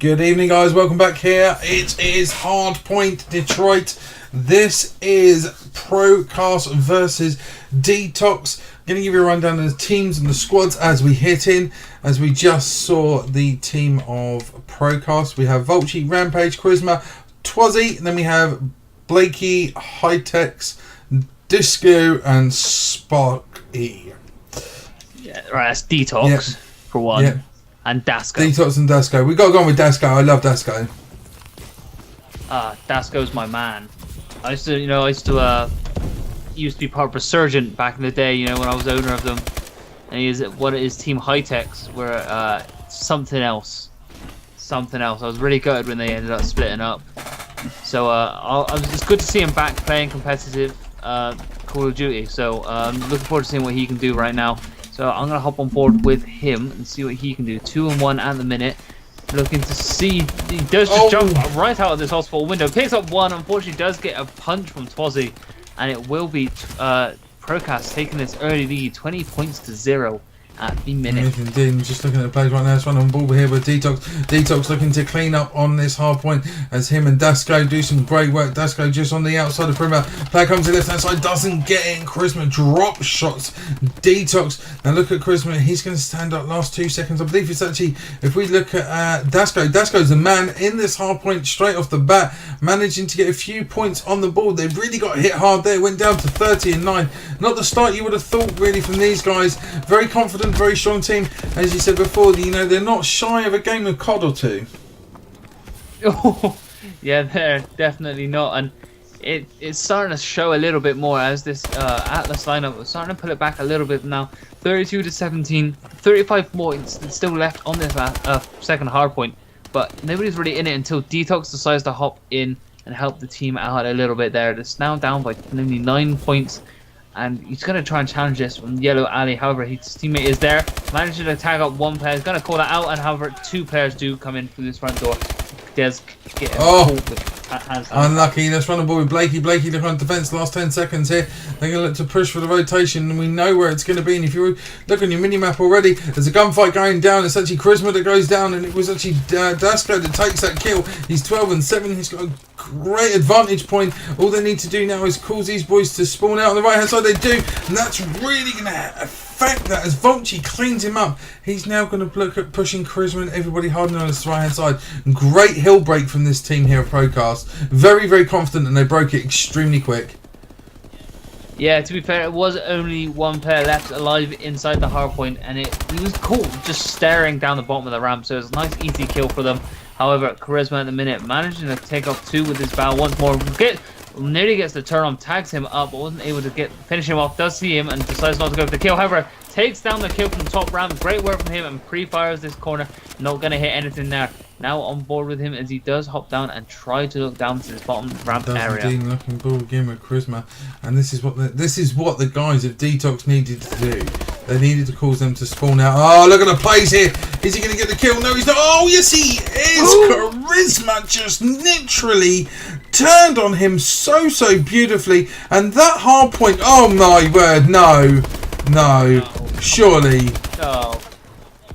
Good evening, guys. Welcome back here. It is Hardpoint Detroit. This is ProCast versus Det0xx. I'm going to give you a rundown of the teams and the squads as we hit in. As we just saw the team of ProCast, we have Det0xx, Rampage, Charisma, Twazzy, and then we have Blakey, Hightex, Disco, and Sparky. Yeah, right, that's Det0xx for one. Yeah. And Dasco. Det0xx and Dasco. We got to go on with Dasco. I love Dasco. Dasco's my man. I used to be part of Resurgent back in the day, when I was owner of them. And his team Hightex were something else. Something else. I was really gutted when they ended up splitting up. So it's good to see him back playing competitive Call of Duty. So I'm looking forward to seeing what he can do right now. So I'm going to hop on board with him and see what he can do. 2-1 at the minute. Looking to see. He does just jump right out of this hospital window. Picks up one. Unfortunately, does get a punch from Twazzy. And it will be ProCast taking this early lead. 20 points to 0 at the minute. Indeed. Just looking at the plays right now. It's one on board here with Det0xx. Det0xx looking to clean up on this hard point as him and Dasco do some great work. Dasco just on the outside of perimeter. Player comes to the left hand side, doesn't get it. Charisma drop shots Det0xx. Now look at Charisma. He's going to stand up last 2 seconds. I believe it's actually, if we look at Dasco, Dasco's the man in this hard point straight off the bat, managing to get a few points on the board. They've really got hit hard there. Went down to 30-9. Not the start you would have thought really from these guys. Very confident, very strong team. As you said before, they're not shy of a game of COD or two. Oh, yeah, they're definitely not. And it's starting to show a little bit more as this Atlas lineup is starting to pull it back a little bit now. 32-17, 35 points still left on this second hardpoint. But nobody's really in it until Det0xx decides to hop in and help the team out a little bit there. It's now down by only 9 points. And he's going to try and challenge this from Yellow Alley. However, his teammate is there. Manages to tag up one player. He's going to call that out. And however, 2 players do come in through this front door. Does get hands down. Unlucky. Let's run the ball with Blakey. Blakey looking on defence. Last 10 seconds here. They're going to look to push for the rotation. And we know where it's going to be. And if you look on your mini-map already, there's a gunfight going down. It's actually Charisma that goes down. And it was actually Dasco that takes that kill. He's 12-7. He's got a great advantage point. All they need to do now is cause these boys to spawn out on the right hand side. They do, and that's really going to affect that as Det0xx cleans him up. He's now going to look at pushing Charisma and everybody hardening on his right hand side. Great hill break from this team here at ProCast. Very, very confident, and they broke it extremely quick. Yeah, to be fair, it was only one player left alive inside the hardpoint, and he was caught just staring down the bottom of the ramp. So it was a nice, easy kill for them. However, Charisma at the minute managing to take off 2 with his bow once more. Nearly gets the turn on, tags him up, but wasn't able to finish him off. Does see him and decides not to go for the kill. However, takes down the kill from the top ramp. Great work from him and pre-fires this corner. Not going to hit anything there. Now on board with him as he does hop down and try to look down to this bottom ramp area. Indeed, looking ball again with Charisma, and this is what the guys of Det0xx needed to do. They needed to cause them to spawn out. Oh, look at the plays here. Is he going to get the kill? No, he's not. Oh, yes, he is. Ooh. Charisma just literally turned on him so beautifully, and that hard point. Oh my word, no, surely. No.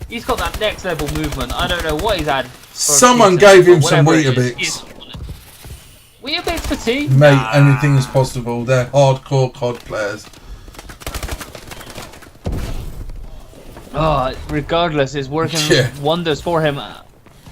He's got that next level movement. I don't know what he's had. Someone gave him some Weetabix. Weetabix for tea? Mate, anything is possible. They're hardcore COD players. Oh, regardless, it's working wonders for him.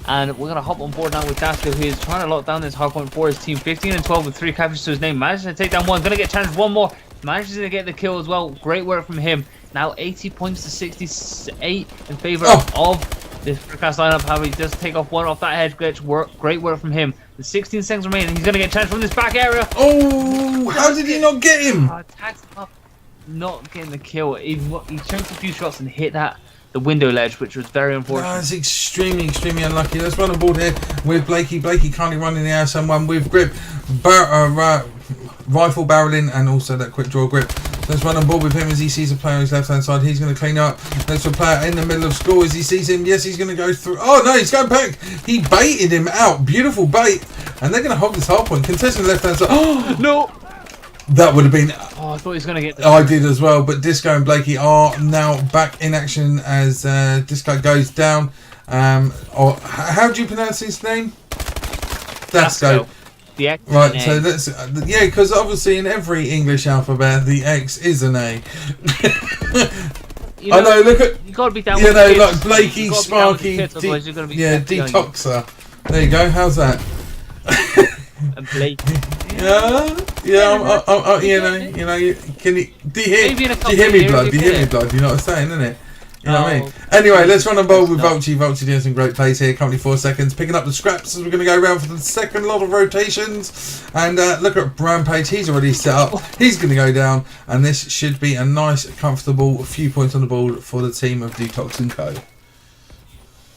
And we're going to hop on board now with Dasco, who is trying to lock down this hardpoint for his team. 15-12 with 3 captures to his name. Manages to take down one. Going to get challenged one more. Manages to get the kill as well. Great work from him. Now 80 points to 68 in favour of this ProCast lineup. However, he does take off one off that hedge glitch. Great work from him. With 16 seconds remaining, he's going to get challenged from this back area. Oh, how did he not get him? Tags him up. Not getting the kill. He chunked a few shots and hit the window ledge, which was very unfortunate. That's extremely unlucky. Let's run on board here with Blakey. Blakey currently running the air someone with grip, rifle barreling, and also that quick draw grip. Let's run on board with him as he sees a player on his left hand side. He's going to clean up. There's a player in the middle of score as he sees him. Yes, he's going to go through. Oh no, he's going back. He baited him out. Beautiful bait. And they're going to hog this hard point. Contesting the left hand side. Oh no. That would have been... Oh, I thought he was going to get... I did as well, but Disco and Blakey are now back in action as Disco goes down. Or how do you pronounce his name? Dasco. The X. Right, so let's yeah, because obviously in every English alphabet the X is an A. You know, I know. Look at you gotta be down. you with know, the like kids. Blakey, You gotta be down with the Sparky, kids, otherwise you're gonna be De0xx. There you go. How's that? And Blakey. Yeah. You know. Can you do you hear? Maybe in a Do couple you hear of me, years blood? you Do you hear get me, it. blood? You know what I'm saying, isn't it? You know what I mean? Oh, Anyway, let's run on ball with stuff. Vulchi. Vulchi doing some great plays here. Currently 4 seconds. Picking up the scraps as we're going to go around for the second lot of rotations. And look at Rampage. He's already set up. He's going to go down. And this should be a nice, comfortable few points on the board for the team of Det0xx Co.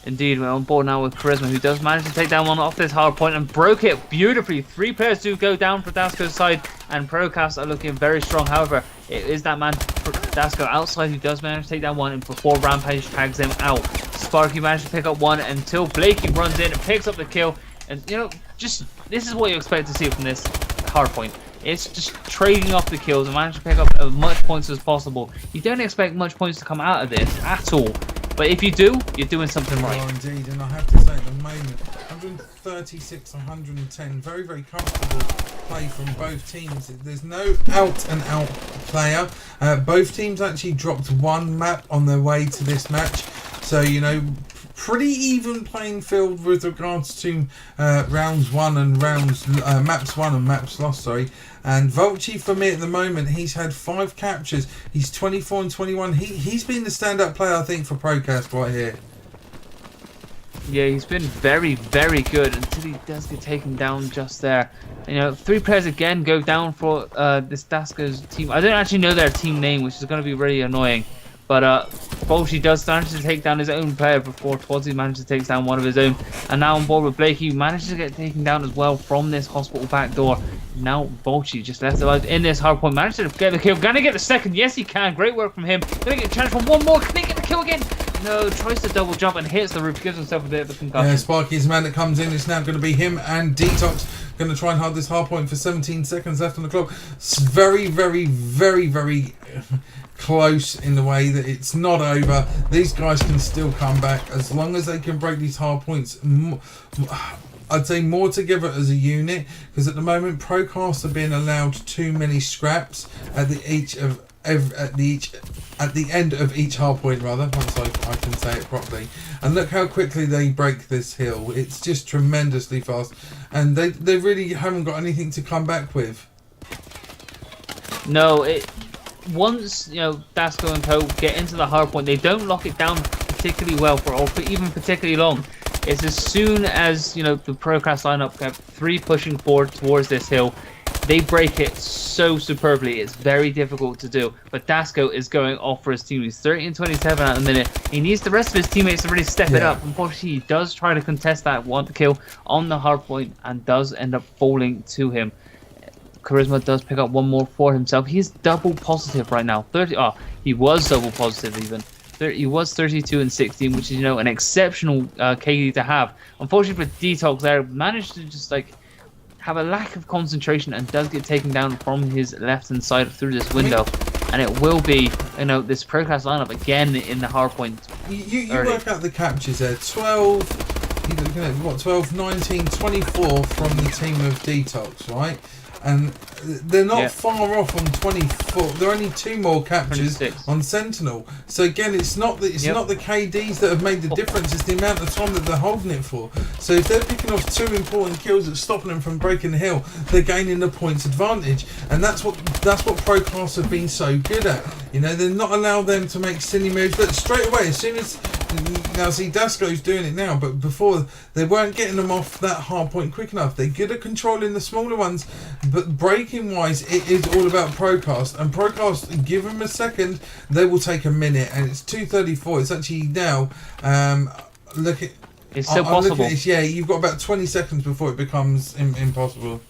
Indeed, we're on board now with Charisma, who does manage to take down one off this hard point and broke it beautifully. 3 players do go down for Dasco's side, and ProCast are looking very strong. However, it is that man Dasco outside who does manage to take down one, and before Rampage tags him out, Sparky managed to pick up one until Blakey runs in and picks up the kill. And you know, just this is what you expect to see from this hard point. It's just trading off the kills and managing to pick up as much points as possible. You don't expect much points to come out of this at all. But if you do, you're doing something right. Oh, indeed, and I have to say at the moment, 136, 110, very, very comfortable play from both teams. There's no out-and-out player. Both teams actually dropped one map on their way to this match. So, you know, pretty even playing field with regards to rounds 1 and maps 1 and maps lost, sorry. And Vulchi, for me at the moment, he's had 5 captures. He's 24 and 21. He's been the stand-up player, I think, for ProCast right here. Yeah, he's been very, very good until he does get taken down just there. You know, 3 players again go down for this Dasco's team. I don't actually know their team name, which is going to be really annoying. But Bolshy does manage to take down his own player before Twadsy manages to take down one of his own. And now on board with Blakey, who manages to get taken down as well from this hospital back door. Now Bolshy just left alive in this hard point. Managed to get the kill. Gonna get the second. Yes, he can. Great work from him. Gonna get a chance for one more. Can he get the kill again? No, tries to double jump and hits the roof. Gives himself a bit of a concussion. Yeah, Sparky's the man that comes in. It's now going to be him and Det0xx. Going to try and hold this hard point for 17 seconds left on the clock. It's very, very, very, very close in the way that it's not over. These guys can still come back as long as they can break these hard points. I'd say more together as a unit, because at the moment ProCast are being allowed too many scraps at the end of each hard point, rather, once I can say it properly. And look how quickly they break this hill. It's just tremendously fast, and they really haven't got anything to come back with. No, once you know Dasco and Co get into the hard point, they don't lock it down particularly well or for even particularly long. It's as soon as you know the ProCast lineup have 3 pushing forward towards this hill, they break it so superbly. It's very difficult to do. But Dasco is going off for his team. He's 30 and 27 at the minute. He needs the rest of his teammates to really step it up. Unfortunately, he does try to contest that one kill on the hard point and does end up falling to him. Charisma does pick up one more for himself. He's double positive right now. He was double positive even. He was 32 and 16, which is, you know, an exceptional KD to have. Unfortunately for Det0xx there, managed to just like have a lack of concentration and does get taken down from his left hand side through this window. And it will be, you know, this ProCast lineup again in the hard point. You work out the captures there. 12, you're looking at what, 12, 19, 24 from the team of Det0xx, right? And they're not far off on 24. There are only 2 more captures 26 on Sentinel. So again, it's not the not the KDs that have made the difference. It's the amount of time that they're holding it for. So if they're picking off 2 important kills that's stopping them from breaking the hill, they're gaining the points advantage. And that's what ProCast have been so good at. You know, they're not allowing them to make silly moves. But straight away, as soon as now, see, Dasco's doing it now, but before they weren't getting them off that hard point quick enough. They're good at controlling the smaller ones, but breaking wise, it is all about ProCast. And ProCast, give them a second, they will take a minute, and it's 2:34. It's actually now. Look at. It's still possible. Yeah, you've got about 20 seconds before it becomes impossible.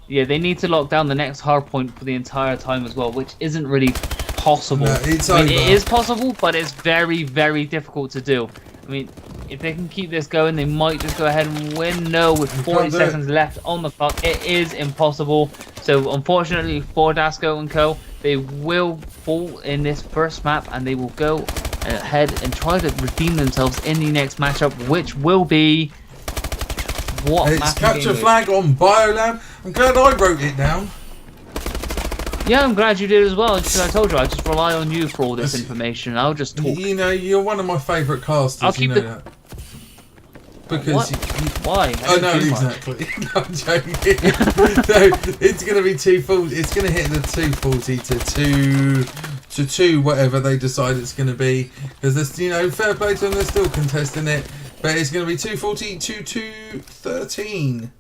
Yeah, they need to lock down the next hard point for the entire time as well, which isn't really possible. No, it's I mean, over. it is possible, but it's very, very difficult to do. I mean, if they can keep this going, they might just go ahead and win. No, with 40 seconds left on the clock, it is impossible. So, unfortunately for Dasco and Co, they will fall in this first map, and they will go ahead and try to redeem themselves in the next matchup, which will be what? It's capture flag on Biolab. I'm glad I wrote it down. Yeah, I'm glad you did as well. Because I told you, I just rely on you for all this information. I'll just talk. You know, you're one of my favourite casters. I'll keep that. Because why? Oh no, exactly. No, I'm joking. No, it's going to be 240. It's going to hit the 240 to 2, whatever they decide it's going to be. Because there's, you know, fair play to them. They're still contesting it, but it's going to be 240 to 213.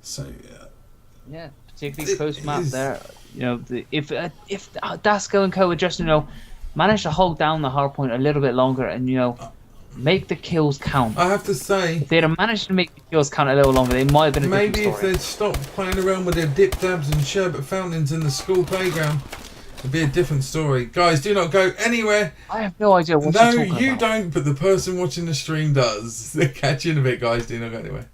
So yeah, particularly close map there. You know, if Das0xx Co would just, you know, manage to hold down the hard point a little bit longer and, you know, make the kills count. I have to say, if they'd have managed to make the kills count a little longer, they might have been a maybe different story. if they'd stopped playing around with their dip dabs and sherbet fountains in the school playground, it'd be a different story. Guys, do not go anywhere. I have no idea what you're talking about. No, you don't, but the person watching the stream does. Catch you in a bit, guys. Do not go anywhere.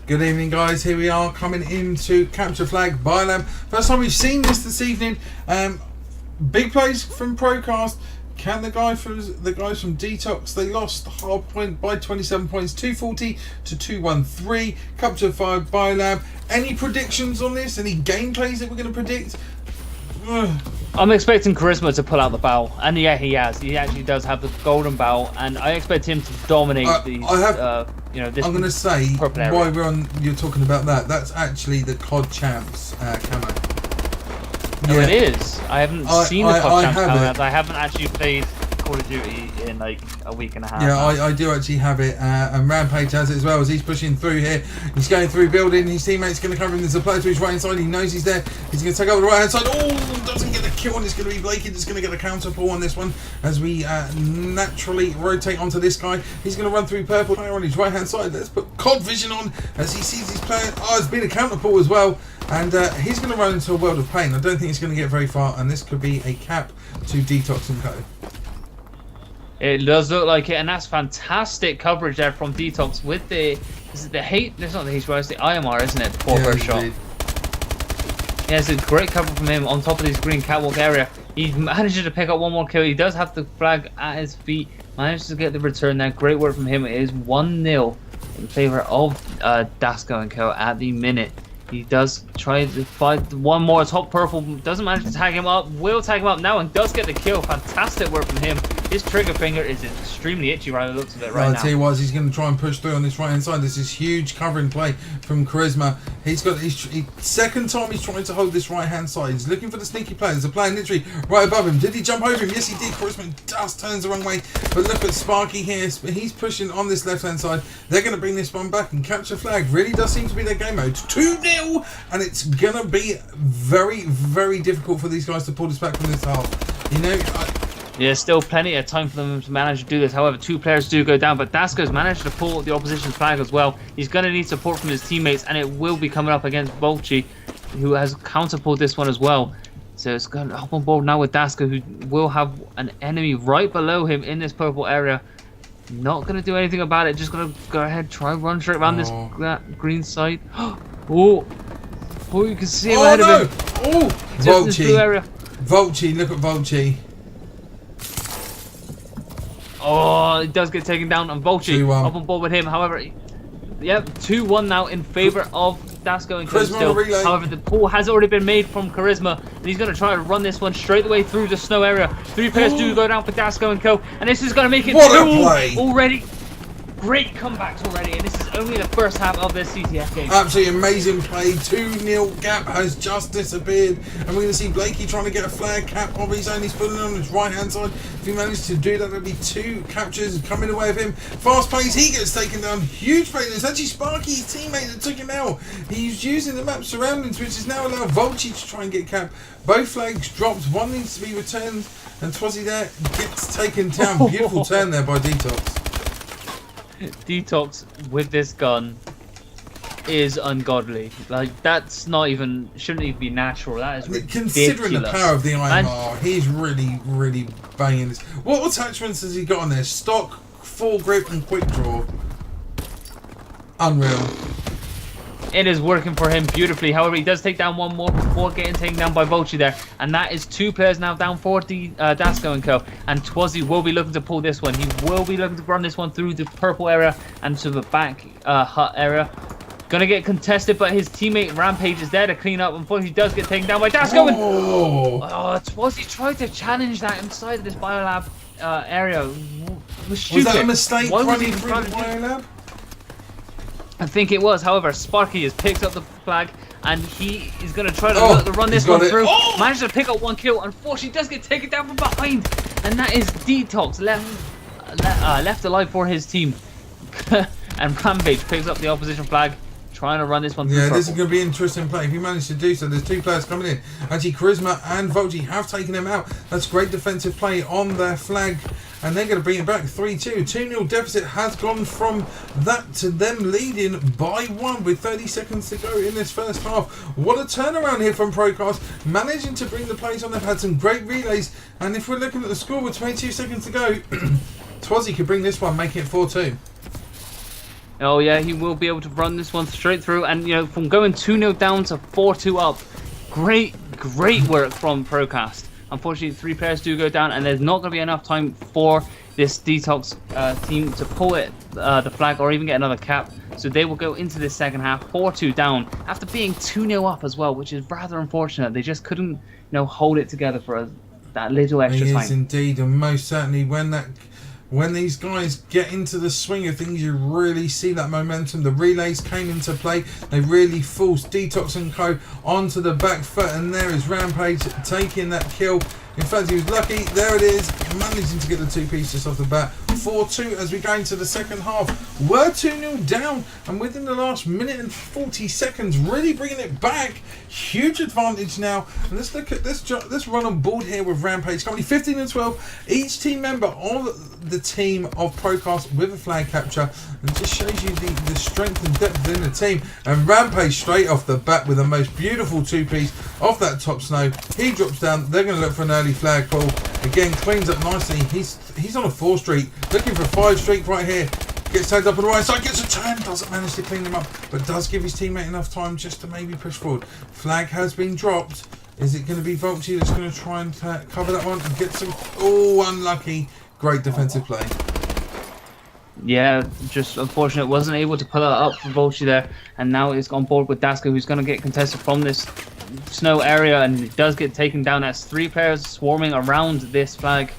Good evening, guys. Here we are coming into Capture Flag Biolab. First time we've seen this evening. Big plays from ProCast. Can the guys from Det0xx? They lost hard point by 27 points, 240 to 213. Capture 5 Biolab. Any predictions on this? Any gameplays that we're going to predict? I'm expecting Charisma to pull out the bow, and yeah, he has. He actually does have the golden bow, and I expect him to dominate these. You know, this. I'm going to say why we're on. You're talking about that. That's actually the COD Champs camo. No, it is. I haven't seen the COD Champs camo. I haven't actually played Call of Duty in like a week and a half. Yeah, I do actually have it, and Rampage has it as well as he's pushing through here. He's going through building. His teammate's going to cover him. There's a player to his right hand side. He knows he's there. He's going to take over the right hand side. Oh, doesn't get the kill, and it's going to be Blakey that's going to get a counter pull on this one as we naturally rotate onto this guy. He's going to run through purple player on his right hand side. Let's put COD vision on as he sees his player. Oh, it's been a counter pull as well, and he's going to run into a world of pain. I don't think he's going to get very far, and this could be a cap to Det0xx Co. It does look like it, and that's fantastic coverage there from Det0xx with the... Is it the hate? It's not the HY, it's the IMR, isn't it? Before first shot. Yeah, it's a great cover from him on top of this green catwalk area. He manages to pick up one more kill. He does have the flag at his feet. Manages to get the return there. Great work from him. It is 1-0 in favor of Das0xx Co at the minute. He does try to fight one more top purple. Doesn't manage to tag him up. Will tag him up now and does get the kill. Fantastic work from him. His trigger finger is extremely itchy by the looks of it right I'll now. tell you what, he's going to try and push through on this right hand side. This is huge covering play from Charisma. He's got his second time he's trying to hold this right hand side. He's looking for the sneaky player. There's a player literally right above him. Did he jump over him? Yes, he did. Charisma just turns the wrong way. But look at Sparky here. He's pushing on this left hand side. They're going to bring this one back and capture flag. Really does seem to be their game mode. 2-0, and it's going to be very, very difficult for these guys to pull this back from this half. You know, Yeah, still plenty of time for them to manage to do this. However, 2 players do go down, but Dasko's managed to pull the opposition's flag as well. He's going to need support from his teammates, and it will be coming up against Volchi, who has counter-pulled this one as well. So it's going to hop on board now with Dasko, who will have an enemy right below him in this purple area. Not going to do anything about it, just going to go ahead, try and run straight around this green side. Oh, you can see him ahead of him. Oh, Just in this blue area. Volchi, look at Volchi. Oh, he does get taken down, and Volchi up on board with him. However, yep, 2-1 now in favour of Dasko and Charisma relay. However, the pull has already been made from Charisma, and he's going to try to run this one straight away through the snow area. 3 players do go down for Dasko and Co, and this is going to make it 2 already. Great comebacks already, and this is only the first half of this CTF game. Absolutely amazing play. 2-0 gap has just disappeared, and we're going to see Blakey trying to get a flag cap of his own. He's pulling on his right hand side. If he manages to do that, there'll be 2 captures coming away of him. Fast pace, he gets taken down. Huge play. It's actually Sparky, his teammate, that took him out. He's using the map surroundings, which is now allowed Volchi to try and get cap. Both flags dropped. One needs to be returned, and Twazzy there gets taken down. Beautiful turn there by Det0xx. Det0xx with this gun is ungodly. Like, that's not even, shouldn't even be natural. That is ridiculous. Considering the power of the IMR, he's really, really banging this. What attachments has he got on there? Stock, full grip, and quick draw. Unreal. It is working for him beautifully. However, he does take down one more before getting taken down by Volchi there. And that is 2 players now down for the Dasko and Co. And Twazzy will be looking to pull this one. He will be looking to run this one through the purple area and to the back hut area. Gonna get contested, but his teammate Rampage is there to clean up. Unfortunately, he does get taken down by Dasko. Twazzy tried to challenge that inside of this biolab area. Was that a mistake running through the biolab? I think it was. However, Sparky has picked up the flag, and he is going to try to run this one through. Managed to pick up 1 kill. Unfortunately, does get taken down from behind, and that is Det0xx left alive for his team. And Rampage picks up the opposition flag, trying to run this one through. Yeah, this is going to be an interesting play. If he manages to do so, there's 2 players coming in. Actually, Charisma and Volchi have taken him out. That's great defensive play on their flag. And they're going to bring it back 3-2. 2-0 deficit has gone from that to them leading by 1 with 30 seconds to go in this first half. What a turnaround here from ProCast. Managing to bring the plays on. They've had some great relays. And if we're looking at the score with 22 seconds to go, Twazzy could bring this one, making it 4-2. Oh yeah, he will be able to run this one straight through. And, you know, from going 2-0 down to 4-2 up, great work from ProCast. Unfortunately, 3 players do go down, and there's not going to be enough time for this Det0xx team to pull the flag or even get another cap. So they will go into this second half 4-2 down after being 2-0 up as well, which is rather unfortunate. They just couldn't, you know, hold it together for that little extra time. Yes, indeed, and most certainly when these guys get into the swing of things, you really see that momentum. The relays came into play. They really forced Det0xx and Co onto the back foot, and there is Rampage taking that kill. In fact, he was lucky. There it is, managing to get the 2 pieces off the bat. 4-2 as we go into the second half. We're 2-0 down, and within the last minute and 40 seconds, really bringing it back. Huge advantage now. And let's look at this run on board here with Rampage. Currently 15 and 12. Each team member of the team of ProCast with a flag capture, and just shows you the strength and depth within the team. And Rampage straight off the bat with the most beautiful 2-piece off that top snow. He drops down. They're going to look for an early flag pull. Again, cleans up nicely. He's on a 4 streak, looking for 5 streak right here. Gets tagged up on the right side, gets a turn, doesn't manage to clean him up, but does give his teammate enough time just to maybe push forward. Flag has been dropped. Is it going to be Volchi that's going to try and cover that one and get some? Oh, unlucky. Great defensive play. Yeah, just unfortunate. Wasn't able to pull it up for Volchi there, and now it's on board with Dasko, who's going to get contested from this snow area, and it does get taken down. That's 3 players swarming around this flag.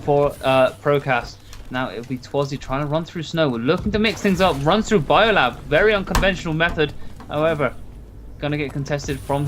for ProCast. Now it'll be Twozzy trying to run through snow. We're looking to mix things up. Runs through Biolab. Very unconventional method. However, gonna get contested from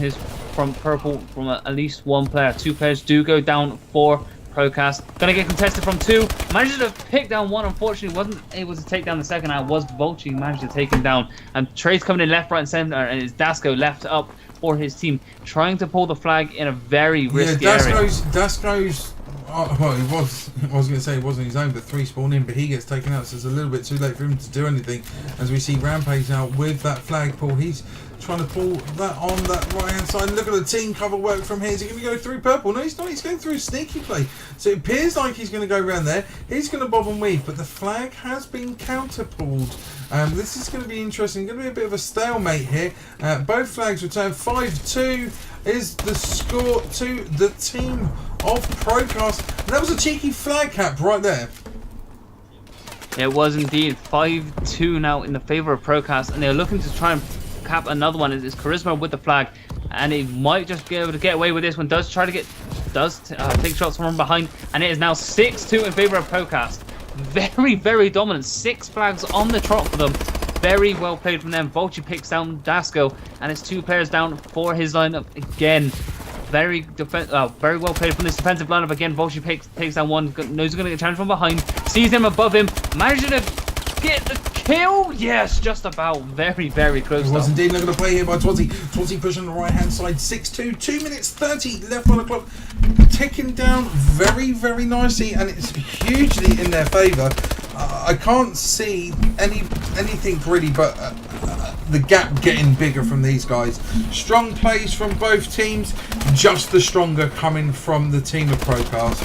purple from at least one player. 2 players do go down for ProCast. Gonna get contested from 2. Managed to pick down 1. Unfortunately, wasn't able to take down the second. I was Volchi managed to take him down. And Trey's coming in left, right, and center, and it's Das0x left up for his team, trying to pull the flag in a very risky area. Das0xx well, I was going to say it wasn't his own, but 3 spawn in, but he gets taken out, so it's a little bit too late for him to do anything. As we see Rampage now with that flag pull, he's trying to pull that on that right hand side. Look at the team cover work from here. Is he going to go through purple? No, he's not. He's going through sneaky play. So it appears like he's going to go around there. He's going to bob and weave, but the flag has been counter pulled. This is going to be interesting. Going to be a bit of a stalemate here. Both flags return. 5-2 is the score to the team of ProCast. And that was a cheeky flag cap right there. It was indeed 5-2 now in the favor of ProCast, and they're looking to try and cap another one. It's Charisma with the flag, and he might just be able to get away with this one. Does take shots from behind, and it is now 6-2 in favor of ProCast. Very, very dominant. 6 flags on the trot for them. Very well played from them. Volchi picks down Das0xx, and it's 2 players down for his lineup again. Very well played from this defensive lineup again. Volchi takes down 1. Knows he's going to get a chance from behind. Sees him above him. Manages to get the kill. Yes, just about. Very, very close. It was indeed. Look at the play here by Twozzy. Twozzy pushing on the right hand side. 6-2. 2 minutes 30 left on the clock. Ticking down very, very nicely, and it's hugely in their favour. I can't see anything really but the gap getting bigger from these guys. Strong plays from both teams, just the stronger coming from the team of ProCast.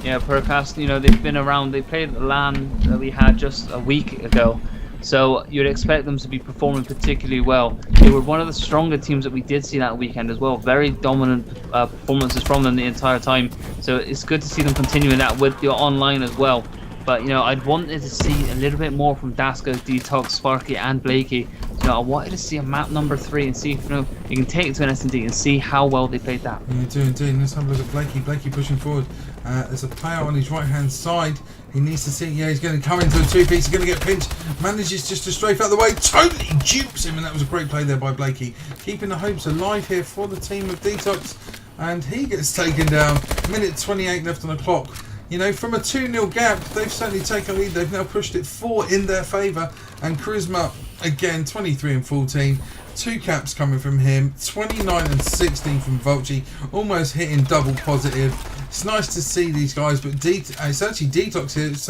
Yeah, ProCast, you know, they've been around. They played the LAN that we had just a week ago, so you'd expect them to be performing particularly well. They were one of the stronger teams that we did see that weekend as well. Very dominant performances from them the entire time, so it's good to see them continuing that with the online as well. But, you know, I'd wanted to see a little bit more from Das0xx, Det0xx, Sparky, and Blakey. You know, I wanted to see a map number 3 and see if, you know, you can take it to an S&D and see how well they played that. Yeah, do indeed. Let's have a look at Blakey. Blakey pushing forward. There's a player on his right-hand side. He needs to see, yeah, he's going to come into a 2-piece. He's going to get pinched. Manages just to strafe out the way. Totally dupes him, and that was a great play there by Blakey. Keeping the hopes alive here for the team of Det0xx. And he gets taken down. Minute 28 left on the clock. You know, from a 2-0 gap, they've certainly taken a lead. They've now pushed it 4 in their favour. And Charisma, again, 23 and 14. 2 caps coming from him. 29 and 16 from Volchi. Almost hitting double positive. It's nice to see these guys, but it's actually Det0xx here. It's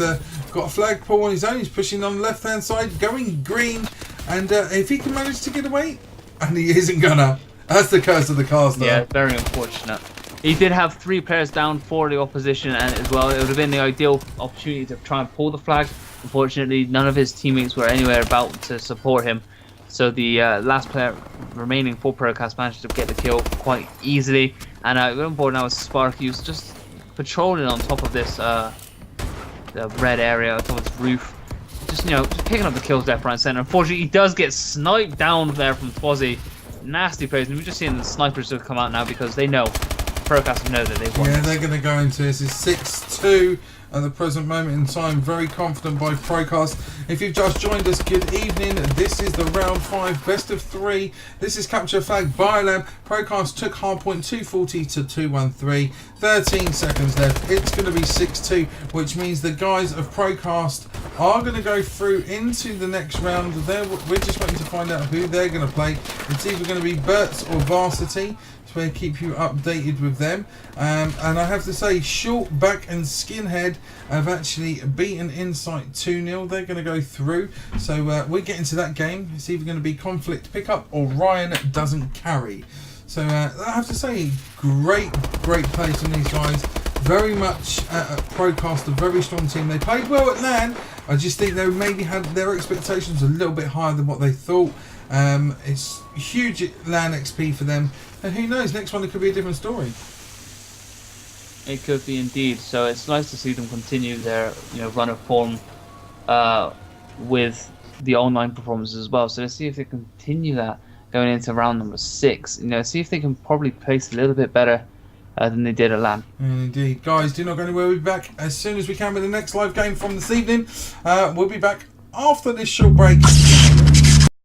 got a flagpole on his own. He's pushing on the left-hand side, going green. And if he can manage to get away, and he isn't gonna. That's the curse of the caster. Yeah, very unfortunate. He did have 3 players down for the opposition, and as well, it would have been the ideal opportunity to try and pull the flag. Unfortunately, none of his teammates were anywhere about to support him. So the last player remaining for ProCast managed to get the kill quite easily. And on board now is Sparky, who's just patrolling on top of this the red area, on top of this roof. Just, you know, just picking up the kills left, right, and centre. Unfortunately, he does get sniped down there from Twozzy. Nasty plays, and we're just seeing the snipers have come out now because they know. ProCast know that they've won. Yeah, they're going to go into this. It's 6-2 at the present moment in time. Very confident by ProCast. If you've just joined us, good evening. This is the round 5 best of 3. This is capture flag Biolab. ProCast took hardpoint 240 to 213. 13 seconds left. It's going to be 6-2, which means the guys of ProCast are going to go through into the next round. We're just waiting to find out who they're going to play. It's either going to be Berts or Varsity. So we'll keep you updated with them. And I have to say, Short, Back and Skinhead have actually beaten Insight 2-0. They're going to go through. So we're getting to that game. It's either going to be Conflict Pickup or Ryan Doesn't Carry. So I have to say, great play from these guys. Very much ProCast, a very strong team. They played well at LAN. I just think they maybe had their expectations a little bit higher than what they thought. It's huge LAN XP for them. And who knows, next one it could be a different story. It could be indeed. So it's nice to see them continue their, you know, run of form with the online performances as well. So let's see if they continue that going into round number 6. You know, see if they can probably place a little bit better than they did at LAN. Indeed. Guys, do not go anywhere. We'll be back as soon as we can with the next live game from this evening. We'll be back after this short break.